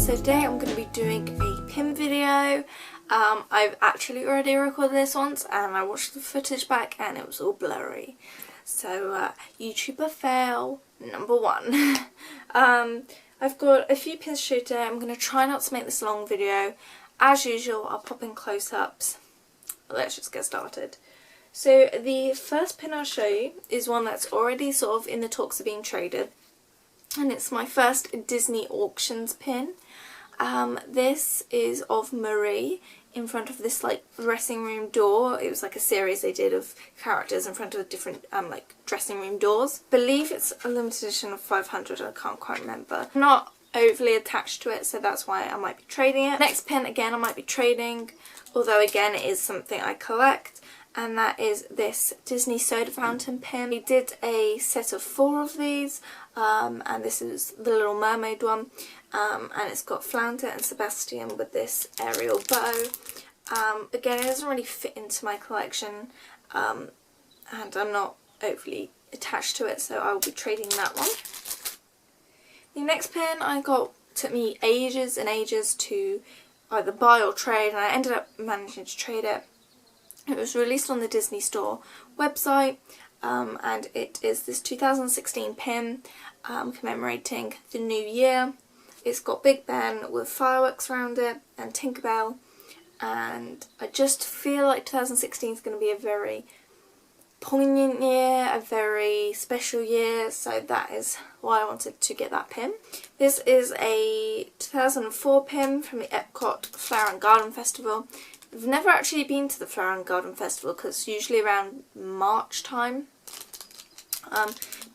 So today I'm going to be doing a pin video. I've actually already recorded this once and I watched the footage back and it was all blurry. So YouTuber fail number one. I've got a few pins to show today. I'm going to try not to make this a long video. As usual, I'll pop in close-ups. Let's just get started. So the first pin I'll show you is one that's already sort of in the talks of being traded. And it's my first Disney auctions pin. This is of Marie in front of this like dressing room door. It was like a series they did of characters in front of different like dressing room doors. I believe it's a limited edition of 500, I can't quite remember. I'm not overly attached to it, so that's why I might be trading it. Next pin again I might be trading, although again it is something I collect. And that is this Disney soda fountain pin. We did a set of 4 of these, and this is the Little Mermaid one, and it's got Flounder and Sebastian with this Ariel bow. Again, it doesn't really fit into my collection, and I'm not overly attached to it, so I will be trading that one. The next pin I got took me ages and ages to either buy or trade, and I ended up managing to trade it. It was released on the Disney Store website, and it is this 2016 pin commemorating the new year. It's got Big Ben with fireworks around it and Tinkerbell, and I just feel like 2016 is going to be a very poignant year, a very special year, so that is why I wanted to get that pin. This is a 2004 pin from the Epcot Flower and Garden Festival. I've never actually been to the Flower and Garden Festival because it's usually around March time.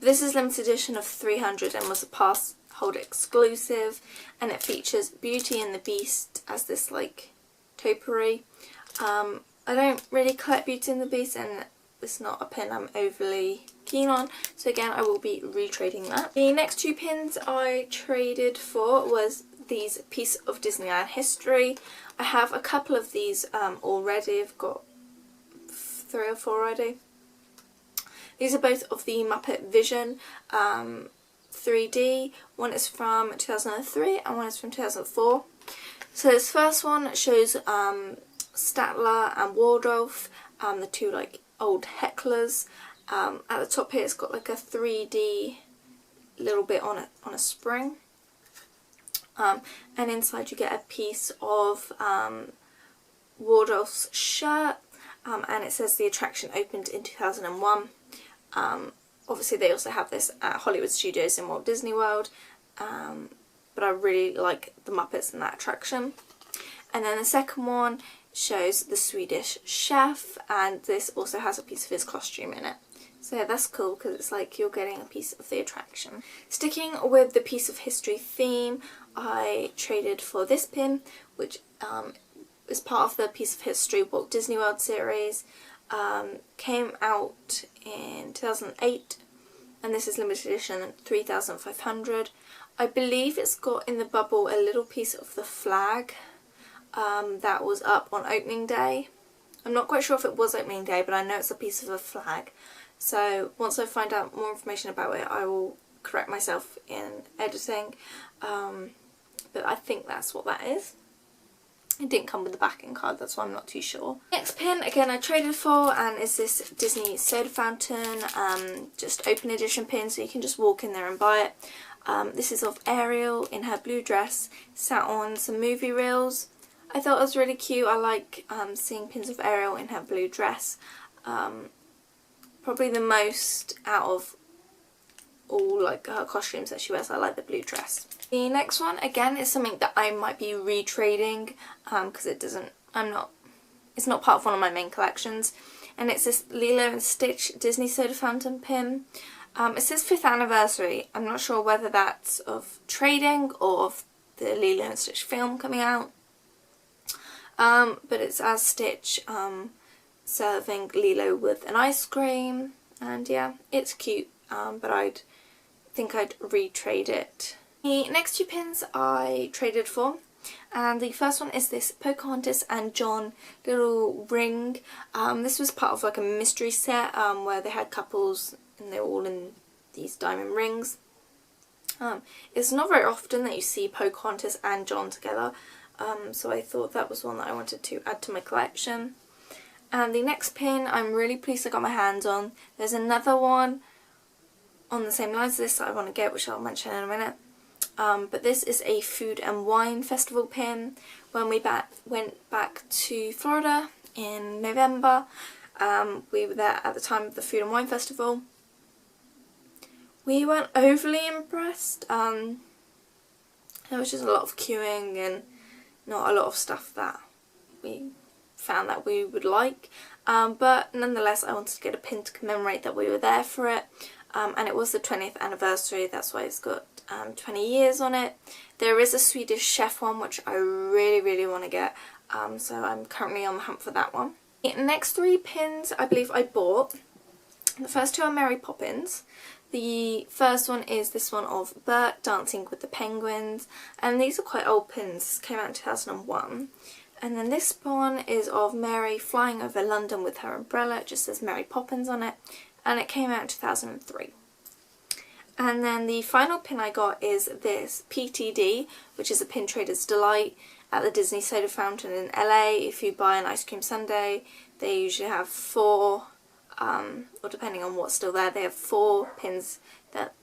This is limited edition of 300 and was a pass holder exclusive, and it features Beauty and the Beast as this like topiary. I don't really collect Beauty and the Beast, and it's not a pin I'm overly keen on, so again I will be retrading that. The next 2 pins I traded for was these Piece of Disneyland History. I have a couple of these already. I've got 3 or 4 already. These are both of the Muppet Vision 3D. One is from 2003 and one is from 2004. So this first one shows Statler and Waldorf, the 2 like old hecklers. At the top here it's got like a 3D little bit on a spring. And inside you get a piece of Waldorf's shirt, and it says the attraction opened in 2001. Obviously they also have this at Hollywood Studios in Walt Disney World, but I really like the Muppets in that attraction. And then the second one shows the Swedish chef, and this also has a piece of his costume in it. So yeah, that's cool because it's like you're getting a piece of the attraction. Sticking with the Piece of History theme, I traded for this pin, which is part of the Piece of History Walt Disney World series. Came out in 2008, and this is limited edition 3500. I believe it's got in the bubble a little piece of the flag that was up on opening day. I'm not quite sure if it was opening day, but I know it's a piece of a flag. So once I find out more information about it, I will correct myself in editing. But I think that's what that is. It didn't come with the backing card, that's why I'm not too sure. Next pin, again I traded for, and is this Disney soda fountain, just open edition pin, so you can just walk in there and buy it. This is of Ariel in her blue dress, sat on some movie reels. I thought it was really cute. I like seeing pins of Ariel in her blue dress. Probably the most out of all like her costumes that she wears. I like the blue dress. The next one again is something that I might be retrading because it's not part of one of my main collections, and it's this Lilo and Stitch Disney soda fountain pin. It says 5th anniversary. I'm not sure whether that's of trading or of the Lilo and Stitch film coming out, but it's as Stitch serving Lilo with an ice cream, and yeah, it's cute, but I think I'd retrade it. The next 2 pins I traded for, and the first one is this Pocahontas and John little ring. This was part of like a mystery set where they had couples and they were all in these diamond rings. It's not very often that you see Pocahontas and John together, so I thought that was one that I wanted to add to my collection. And the next pin I'm really pleased I got my hands on. There's another one on the same lines as this that I want to get, which I'll mention in a minute. But this is a food and wine festival pin. When we went back to Florida in November, we were there at the time of the food and wine festival. We weren't overly impressed. There was just a lot of queuing and not a lot of stuff that we found that we would like. But nonetheless, I wanted to get a pin to commemorate that we were there for it. And it was the 20th anniversary, that's why it's got 20 years on it. There is a Swedish chef one which I really want to get, so I'm currently on the hunt for that one. The next three pins I believe I bought. The first two are Mary Poppins. The first one is this one of Bert dancing with the penguins, and these are quite old pins. This came out in 2001. And then this one is of Mary flying over London with her umbrella. It just says Mary Poppins on it, and it came out in 2003. And then the final pin I got is this PTD, which is a Pin Trader's Delight at the Disney Soda Fountain in LA. If you buy an ice cream sundae, they usually have 4, or depending on what's still there, they have 4 pins that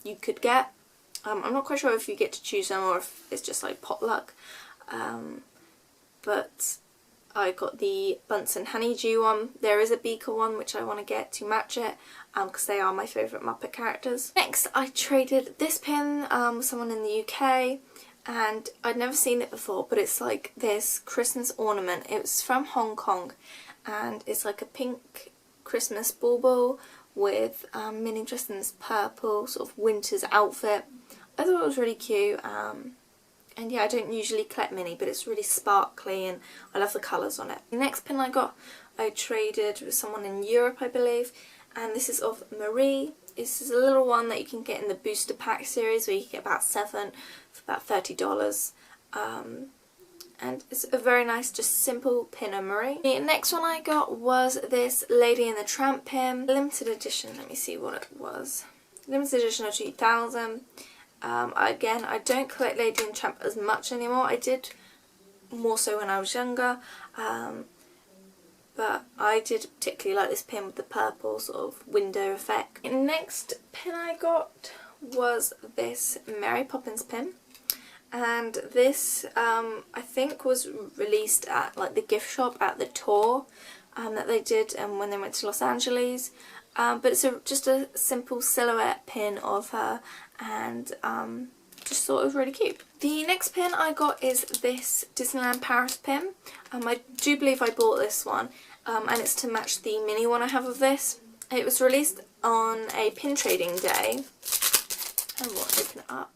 you could get. I'm not quite sure if you get to choose them or if it's just like potluck. But I got the Bunsen Honeydew one. There is a Beaker one which I want to get to match it, because they are my favourite Muppet characters. Next I traded this pin with someone in the UK, and I'd never seen it before, but it's like this Christmas ornament. It was from Hong Kong, and it's like a pink Christmas bauble with Minnie dressed in this purple sort of winter's outfit. I thought it was really cute. And yeah, I don't usually collect Minnie, but it's really sparkly and I love the colours on it. The next pin I got, I traded with someone in Europe, I believe, and this is of Marie. This is a little one that you can get in the booster pack series, where you can get about 7 for about $30. And it's a very nice, just simple pin of Marie. The next one I got was this Lady and the Tramp pin. Limited edition, let me see what it was. Limited edition of 2000. Again, I don't collect Lady and Tramp as much anymore. I did more so when I was younger, but I did particularly like this pin with the purple sort of window effect. The next pin I got was this Mary Poppins pin, and this I think was released at like the gift shop at the tour that they did when they went to Los Angeles. But it's just a simple silhouette pin of her, and just thought it was really cute. The next pin I got is this Disneyland Paris pin. I do believe I bought this one, and it's to match the mini one I have of this. It was released on a pin trading day. I will open it up.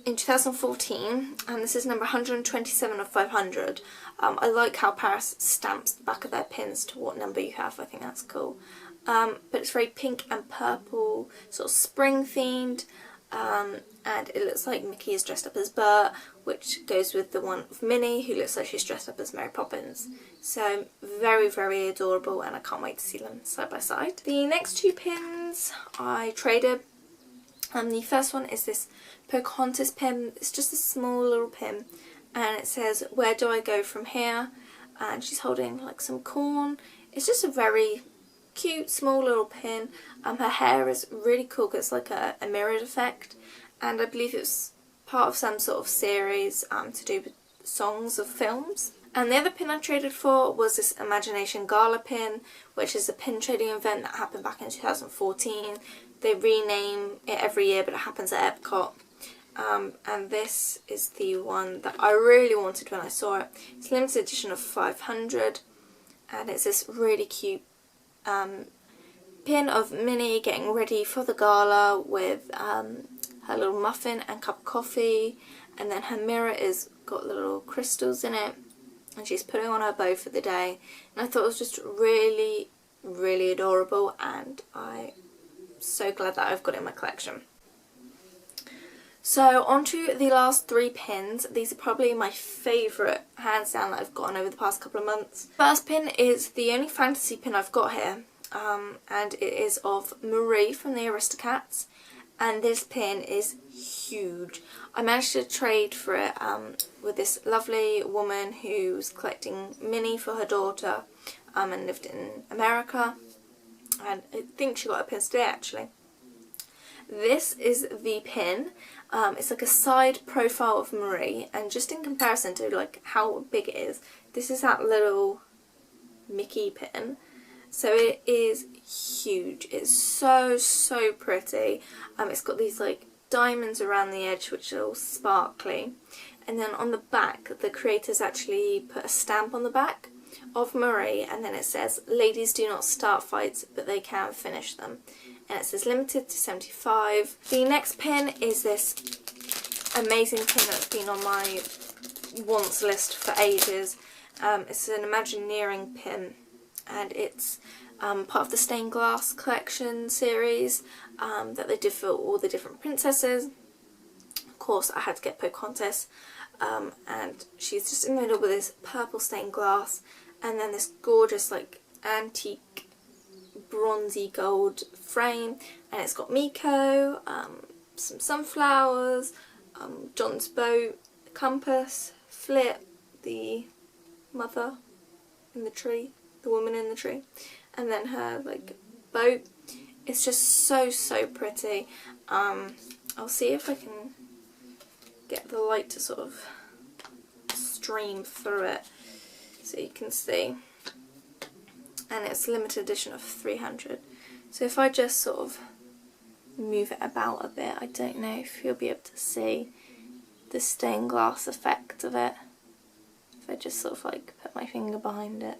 In 2014, and this is number 127 of 500. I like how Paris stamps the back of their pins to what number you have. I think that's cool. But it's very pink and purple, sort of spring themed, and it looks like Mickey is dressed up as Bert, which goes with the one of Minnie, who looks like she's dressed up as Mary Poppins. So very adorable, and I can't wait to see them side by side. The next two pins I traded. The first one is this Pocahontas pin. It's just a small little pin, and it says, "Where do I go from here?" And she's holding like some corn. It's just a very cute small little pin. Her hair is really cool because it's like a mirrored effect, and I believe it was part of some sort of series to do with songs of films. And the other pin I traded for was this Imagination Gala pin, which is a pin trading event that happened back in 2014. They rename it every year, but it happens at Epcot. And this is the one that I really wanted when I saw it. It's a limited edition of 500, and it's this really cute pin of Minnie getting ready for the gala with her little muffin and cup of coffee, and then her mirror is got little crystals in it, and she's putting on her bow for the day. And I thought it was just really adorable, and I'm so glad that I've got it in my collection. So on to the last three pins. These are probably my favourite, hands down, that I've gotten over the past couple of months. First pin is the only fantasy pin I've got here. and it is of Marie from the Aristocats, and this pin is huge. I managed to trade for it with this lovely woman who was collecting Minnie for her daughter and lived in America, and I think she got a pin today actually. This is the pin. It's like a side profile of Marie, and just in comparison to like how big it is, this is that little Mickey pin. So it is huge. It's so pretty. It's got these like diamonds around the edge which are all sparkly, and then on the back the creators actually put a stamp on the back of Marie, and then it says, "Ladies do not start fights, but they can finish them." And it says limited to 75. The next pin is this amazing pin that's been on my wants list for ages. It's an Imagineering pin, and it's part of the stained glass collection series that they did for all the different princesses. Of course I had to get Pocahontas, and she's just in the middle with this purple stained glass, and then this gorgeous like antique bronzy gold frame, and it's got Miko, some sunflowers, John's boat, the compass, Flip, the mother in the tree, the woman in the tree, and then her like boat. It's just so pretty. I'll see if I can get the light to sort of stream through it so you can see. And it's a limited edition of 300. So if I just sort of move it about a bit, I don't know if you'll be able to see the stained glass effect of it. If I just sort of like put my finger behind it.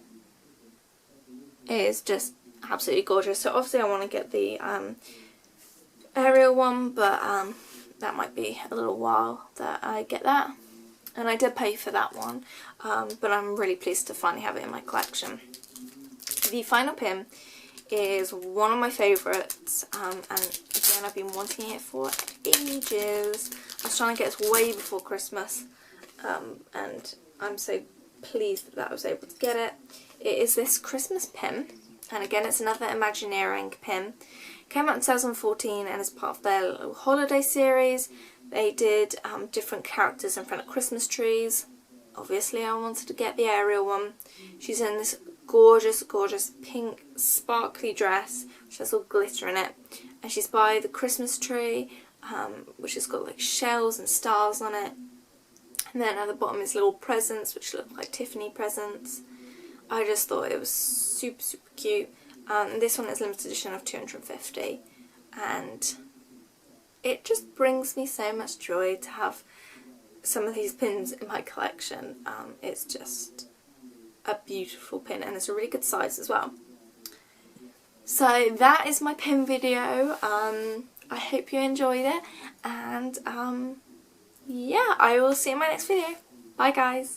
It is just absolutely gorgeous. So obviously I want to get the Ariel one, but that might be a little while that I get that. And I did pay for that one, but I'm really pleased to finally have it in my collection. The final pin is one of my favourites, and again I've been wanting it for ages. I was trying to get this way before Christmas, and I'm so pleased that I was able to get it. It is this Christmas pin, and again it's another Imagineering pin. It came out in 2014 and is part of their little holiday series. They did different characters in front of Christmas trees. Obviously I wanted to get the Ariel one. She's in this gorgeous pink sparkly dress which has all glitter in it, and she's by the Christmas tree, which has got like shells and stars on it, and then at the bottom is little presents which look like Tiffany presents. I just thought it was super cute. This one is limited edition of 250, and it just brings me so much joy to have some of these pins in my collection. It's just a beautiful pin, and it's a really good size as well. So that is my pin video. I hope you enjoyed it, and yeah, I will see you in my next video. Bye guys.